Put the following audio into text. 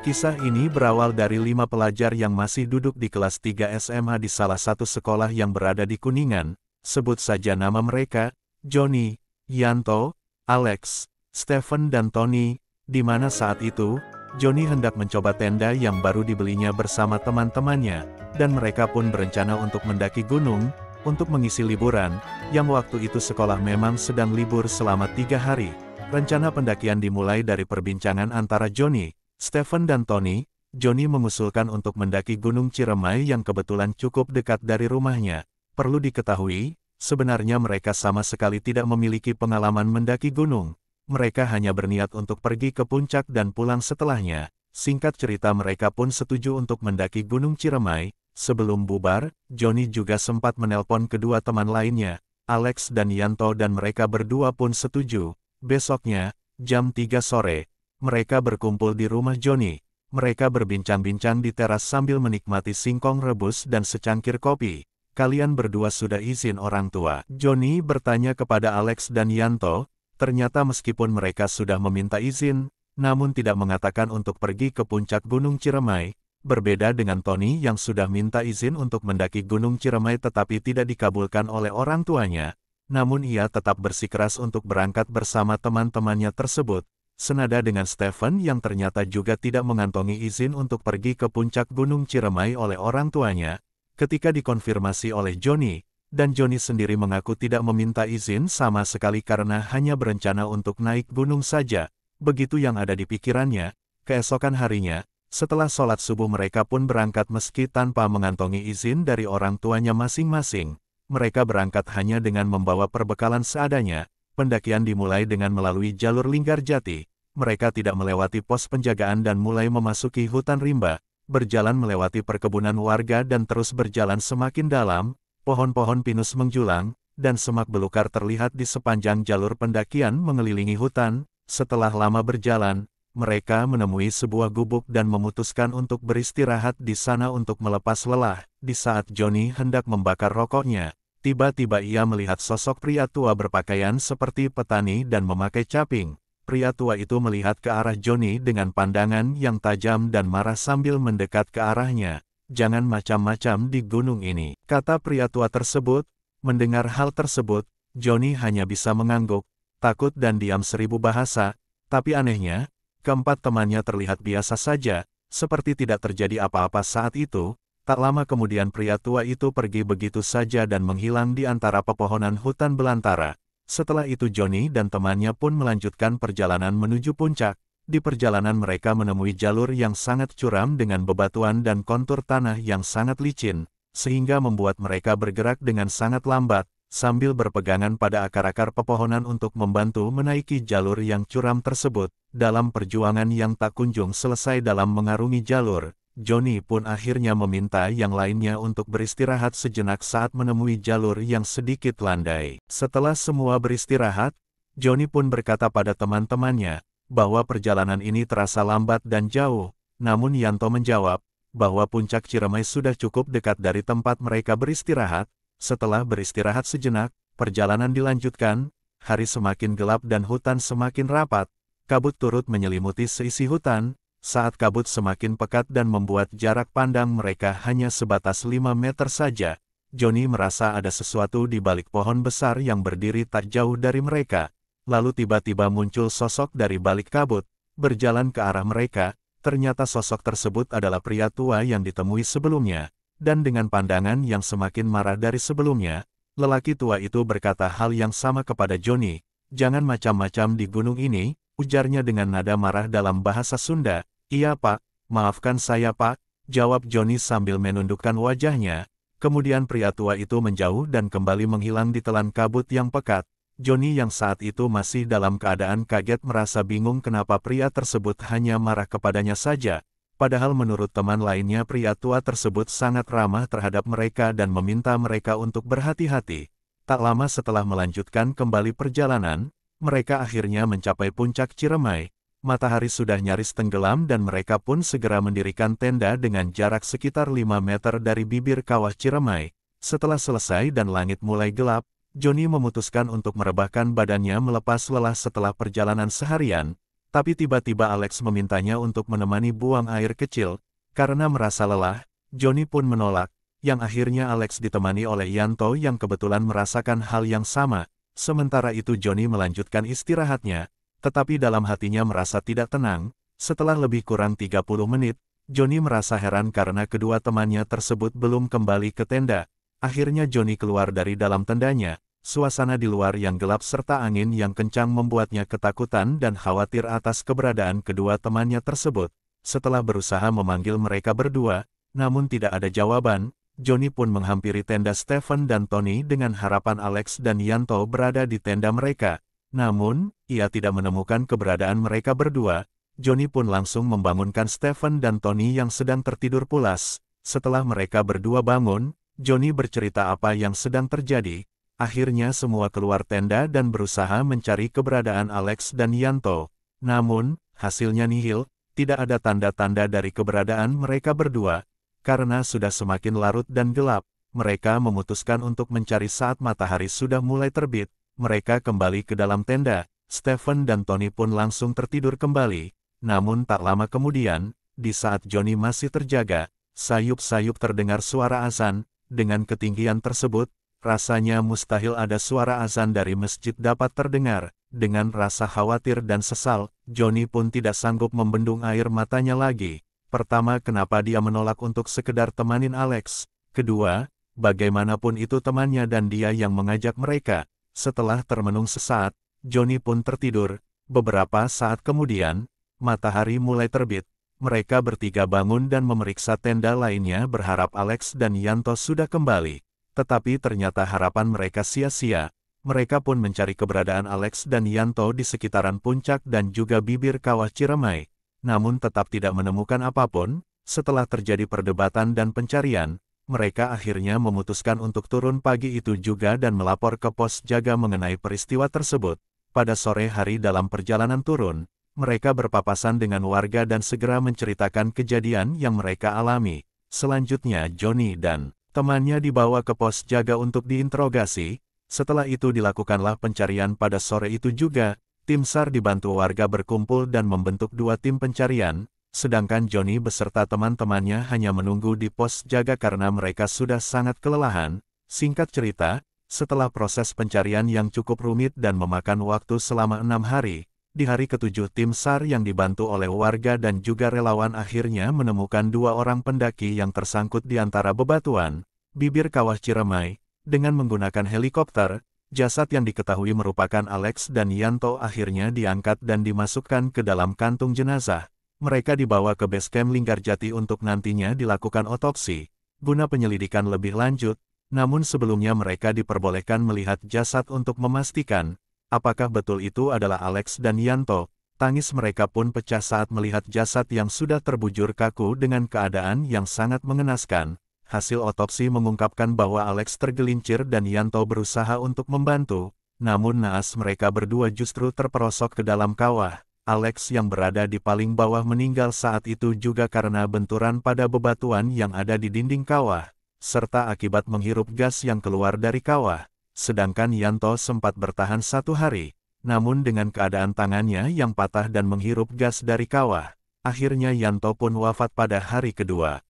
Kisah ini berawal dari 5 pelajar yang masih duduk di kelas 3 SMA di salah satu sekolah yang berada di Kuningan. Sebut saja nama mereka, Johnny, Yanto, Alex, Stephen dan Tony, di mana saat itu, Johnny hendak mencoba tenda yang baru dibelinya bersama teman-temannya, dan mereka pun berencana untuk mendaki gunung, untuk mengisi liburan, yang waktu itu sekolah memang sedang libur selama 3 hari. Rencana pendakian dimulai dari perbincangan antara Johnny, Stephen dan Tony. Johnny mengusulkan untuk mendaki Gunung Ciremai yang kebetulan cukup dekat dari rumahnya. Perlu diketahui, sebenarnya mereka sama sekali tidak memiliki pengalaman mendaki gunung. Mereka hanya berniat untuk pergi ke puncak dan pulang setelahnya. Singkat cerita mereka pun setuju untuk mendaki Gunung Ciremai. Sebelum bubar, Johnny juga sempat menelpon kedua teman lainnya, Alex dan Yanto, dan mereka berdua pun setuju. Besoknya, jam 3 sore, mereka berkumpul di rumah Johnny. Mereka berbincang-bincang di teras sambil menikmati singkong rebus dan secangkir kopi. Kalian berdua sudah izin orang tua? Johnny bertanya kepada Alex dan Yanto. Ternyata meskipun mereka sudah meminta izin, namun tidak mengatakan untuk pergi ke puncak Gunung Ciremai. Berbeda dengan Tony yang sudah minta izin untuk mendaki Gunung Ciremai tetapi tidak dikabulkan oleh orang tuanya. Namun ia tetap bersikeras untuk berangkat bersama teman-temannya tersebut. Senada dengan Stephen yang ternyata juga tidak mengantongi izin untuk pergi ke puncak Gunung Ciremai oleh orang tuanya. Ketika dikonfirmasi oleh Johnny, dan Johnny sendiri mengaku tidak meminta izin sama sekali karena hanya berencana untuk naik gunung saja. Begitu yang ada di pikirannya. Keesokan harinya, setelah sholat subuh mereka pun berangkat meski tanpa mengantongi izin dari orang tuanya masing-masing. Mereka berangkat hanya dengan membawa perbekalan seadanya. Pendakian dimulai dengan melalui jalur Linggarjati. Mereka tidak melewati pos penjagaan dan mulai memasuki hutan rimba, berjalan melewati perkebunan warga dan terus berjalan semakin dalam. Pohon-pohon pinus menjulang, dan semak belukar terlihat di sepanjang jalur pendakian mengelilingi hutan. Setelah lama berjalan, mereka menemui sebuah gubuk dan memutuskan untuk beristirahat di sana untuk melepas lelah. Di saat Johnny hendak membakar rokoknya, tiba-tiba ia melihat sosok pria tua berpakaian seperti petani dan memakai caping. Pria tua itu melihat ke arah Johnny dengan pandangan yang tajam dan marah sambil mendekat ke arahnya. "Jangan macam-macam di gunung ini," kata pria tua tersebut. Mendengar hal tersebut, Johnny hanya bisa mengangguk, takut dan diam 1000 bahasa. Tapi anehnya, keempat temannya terlihat biasa saja, seperti tidak terjadi apa-apa saat itu. Tak lama kemudian pria tua itu pergi begitu saja dan menghilang di antara pepohonan hutan belantara. Setelah itu Johnny dan temannya pun melanjutkan perjalanan menuju puncak. Di perjalanan mereka menemui jalur yang sangat curam dengan bebatuan dan kontur tanah yang sangat licin, sehingga membuat mereka bergerak dengan sangat lambat, sambil berpegangan pada akar-akar pepohonan untuk membantu menaiki jalur yang curam tersebut. Dalam perjuangan yang tak kunjung selesai dalam mengarungi jalur, Johnny pun akhirnya meminta yang lainnya untuk beristirahat sejenak saat menemui jalur yang sedikit landai. Setelah semua beristirahat, Johnny pun berkata pada teman-temannya, bahwa perjalanan ini terasa lambat dan jauh. Namun Yanto menjawab, bahwa puncak Ciremai sudah cukup dekat dari tempat mereka beristirahat. Setelah beristirahat sejenak, perjalanan dilanjutkan. Hari semakin gelap dan hutan semakin rapat. Kabut turut menyelimuti seisi hutan. Saat kabut semakin pekat dan membuat jarak pandang mereka hanya sebatas 5 meter saja, Johnny merasa ada sesuatu di balik pohon besar yang berdiri tak jauh dari mereka. Lalu tiba-tiba muncul sosok dari balik kabut, berjalan ke arah mereka. Ternyata sosok tersebut adalah pria tua yang ditemui sebelumnya. Dan dengan pandangan yang semakin marah dari sebelumnya, lelaki tua itu berkata hal yang sama kepada Johnny. "Jangan macam-macam di gunung ini," ujarnya dengan nada marah dalam bahasa Sunda. "Iya Pak, maafkan saya Pak," jawab Johnny sambil menundukkan wajahnya. Kemudian pria tua itu menjauh dan kembali menghilang di telan kabut yang pekat. Johnny yang saat itu masih dalam keadaan kaget merasa bingung kenapa pria tersebut hanya marah kepadanya saja. Padahal menurut teman lainnya pria tua tersebut sangat ramah terhadap mereka dan meminta mereka untuk berhati-hati. Tak lama setelah melanjutkan kembali perjalanan, mereka akhirnya mencapai puncak Ciremai. Matahari sudah nyaris tenggelam dan mereka pun segera mendirikan tenda dengan jarak sekitar 5 meter dari bibir kawah Ciremai. Setelah selesai dan langit mulai gelap, Johnny memutuskan untuk merebahkan badannya melepas lelah setelah perjalanan seharian. Tapi tiba-tiba Alex memintanya untuk menemani buang air kecil. Karena merasa lelah, Johnny pun menolak, yang akhirnya Alex ditemani oleh Yanto yang kebetulan merasakan hal yang sama. Sementara itu Johnny melanjutkan istirahatnya, tetapi dalam hatinya merasa tidak tenang. Setelah lebih kurang 30 menit, Johnny merasa heran karena kedua temannya tersebut belum kembali ke tenda. Akhirnya Johnny keluar dari dalam tendanya. Suasana di luar yang gelap serta angin yang kencang membuatnya ketakutan dan khawatir atas keberadaan kedua temannya tersebut. Setelah berusaha memanggil mereka berdua, namun tidak ada jawaban, Johnny pun menghampiri tenda Stephen dan Tony dengan harapan Alex dan Yanto berada di tenda mereka. Namun, ia tidak menemukan keberadaan mereka berdua. Johnny pun langsung membangunkan Stephen dan Tony yang sedang tertidur pulas. Setelah mereka berdua bangun, Johnny bercerita apa yang sedang terjadi. Akhirnya semua keluar tenda dan berusaha mencari keberadaan Alex dan Yanto. Namun, hasilnya nihil, tidak ada tanda-tanda dari keberadaan mereka berdua. Karena sudah semakin larut dan gelap, mereka memutuskan untuk mencari saat matahari sudah mulai terbit. Mereka kembali ke dalam tenda. Stephen dan Tony pun langsung tertidur kembali. Namun tak lama kemudian, di saat Johnny masih terjaga, sayup-sayup terdengar suara azan. Dengan ketinggian tersebut, rasanya mustahil ada suara azan dari masjid dapat terdengar. Dengan rasa khawatir dan sesal, Johnny pun tidak sanggup membendung air matanya lagi. Pertama, kenapa dia menolak untuk sekedar temanin Alex? Kedua, bagaimanapun itu temannya dan dia yang mengajak mereka. Setelah termenung sesaat, Johnny pun tertidur. Beberapa saat kemudian, matahari mulai terbit. Mereka bertiga bangun dan memeriksa tenda lainnya berharap Alex dan Yanto sudah kembali. Tetapi ternyata harapan mereka sia-sia. Mereka pun mencari keberadaan Alex dan Yanto di sekitaran puncak dan juga bibir kawah Ciremai. Namun tetap tidak menemukan apapun. Setelah terjadi perdebatan dan pencarian, mereka akhirnya memutuskan untuk turun pagi itu juga dan melapor ke pos jaga mengenai peristiwa tersebut. Pada sore hari dalam perjalanan turun, mereka berpapasan dengan warga dan segera menceritakan kejadian yang mereka alami. Selanjutnya Johnny dan temannya dibawa ke pos jaga untuk diinterogasi. Setelah itu dilakukanlah pencarian pada sore itu juga. Tim SAR dibantu warga berkumpul dan membentuk dua tim pencarian, sedangkan Johnny beserta teman-temannya hanya menunggu di pos jaga karena mereka sudah sangat kelelahan. Singkat cerita, setelah proses pencarian yang cukup rumit dan memakan waktu selama 6 hari, di hari ke-7 tim SAR yang dibantu oleh warga dan juga relawan akhirnya menemukan dua orang pendaki yang tersangkut di antara bebatuan bibir kawah Ciremai. Dengan menggunakan helikopter, jasad yang diketahui merupakan Alex dan Yanto akhirnya diangkat dan dimasukkan ke dalam kantung jenazah. Mereka dibawa ke base camp Linggarjati untuk nantinya dilakukan otopsi, guna penyelidikan lebih lanjut. Namun sebelumnya mereka diperbolehkan melihat jasad untuk memastikan apakah betul itu adalah Alex dan Yanto. Tangis mereka pun pecah saat melihat jasad yang sudah terbujur kaku dengan keadaan yang sangat mengenaskan. Hasil otopsi mengungkapkan bahwa Alex tergelincir dan Yanto berusaha untuk membantu, namun naas mereka berdua justru terperosok ke dalam kawah. Alex yang berada di paling bawah meninggal saat itu juga karena benturan pada bebatuan yang ada di dinding kawah, serta akibat menghirup gas yang keluar dari kawah. Sedangkan Yanto sempat bertahan 1 hari, namun dengan keadaan tangannya yang patah dan menghirup gas dari kawah, akhirnya Yanto pun wafat pada hari kedua.